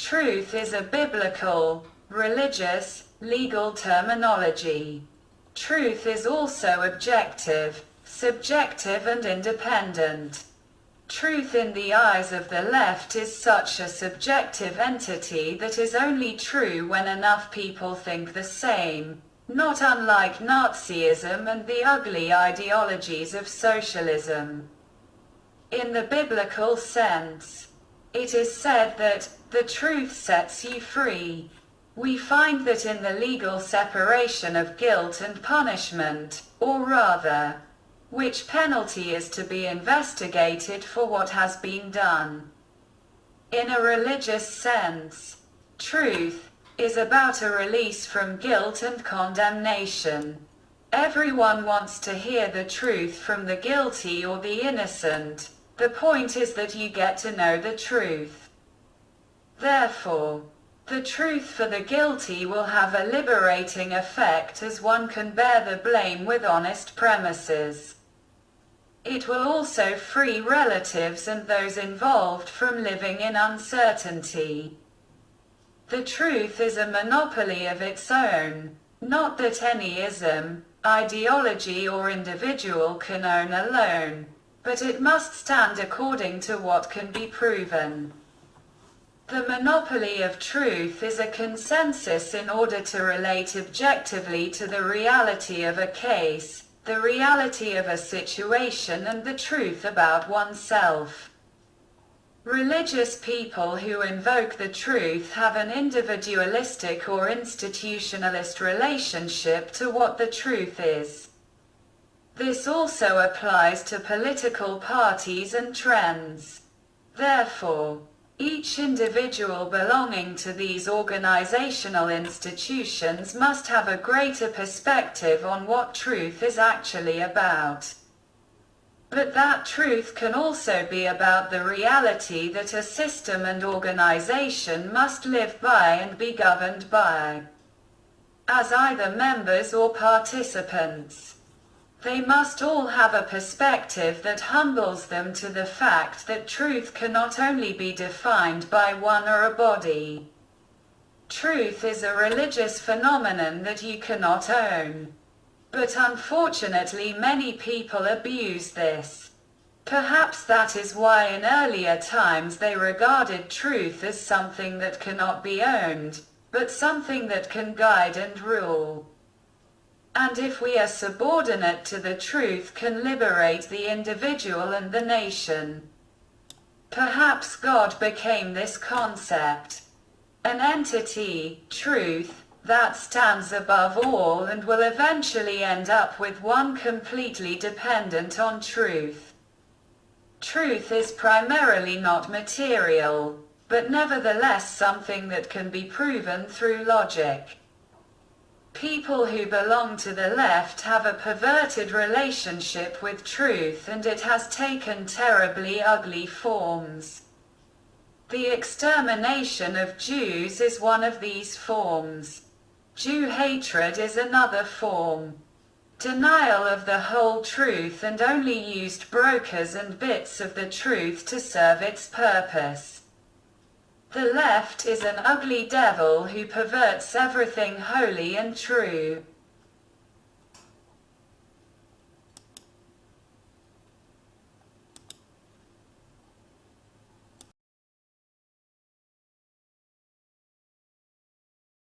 Truth is a biblical, religious, legal terminology. Truth is also objective, subjective and independent. Truth in the eyes of the left is such a subjective entity that is only true when enough people think the same, not unlike Nazism and the ugly ideologies of socialism. In the biblical sense, it is said that the truth sets you free. We find that in the legal separation of guilt and punishment, or rather, which penalty is to be investigated for what has been done. In a religious sense, truth is about a release from guilt and condemnation. Everyone wants to hear the truth from the guilty or the innocent. The point is that you get to know the truth. Therefore, the truth for the guilty will have a liberating effect as one can bear the blame with honest premises. It will also free relatives and those involved from living in uncertainty. The truth is a monopoly of its own, not that any ism, ideology or individual can own alone, but it must stand according to what can be proven. The monopoly of truth is a consensus in order to relate objectively to the reality of a case, the reality of a situation and the truth about oneself. Religious people who invoke the truth have an individualistic or institutionalist relationship to what the truth is. This also applies to political parties and trends. Therefore, each individual belonging to these organizational institutions must have a greater perspective on what truth is actually about. But that truth can also be about the reality that a system and organization must live by and be governed by, as either members or participants. They must all have a perspective that humbles them to the fact that truth cannot only be defined by one or a body. Truth is a religious phenomenon that you cannot own. But unfortunately many people abuse this. Perhaps that is why in earlier times they regarded truth as something that cannot be owned, but something that can guide and rule. And if we are subordinate to the truth, can liberate the individual and the nation. Perhaps God became this concept. An entity, truth, that stands above all and will eventually end up with one completely dependent on truth. Truth is primarily not material, but nevertheless something that can be proven through logic. People who belong to the left have a perverted relationship with truth, and it has taken terribly ugly forms. The extermination of Jews is one of these forms. Jew hatred is another form. Denial of the whole truth and only used brokers and bits of the truth to serve its purpose. The left is an ugly devil who perverts everything holy and true.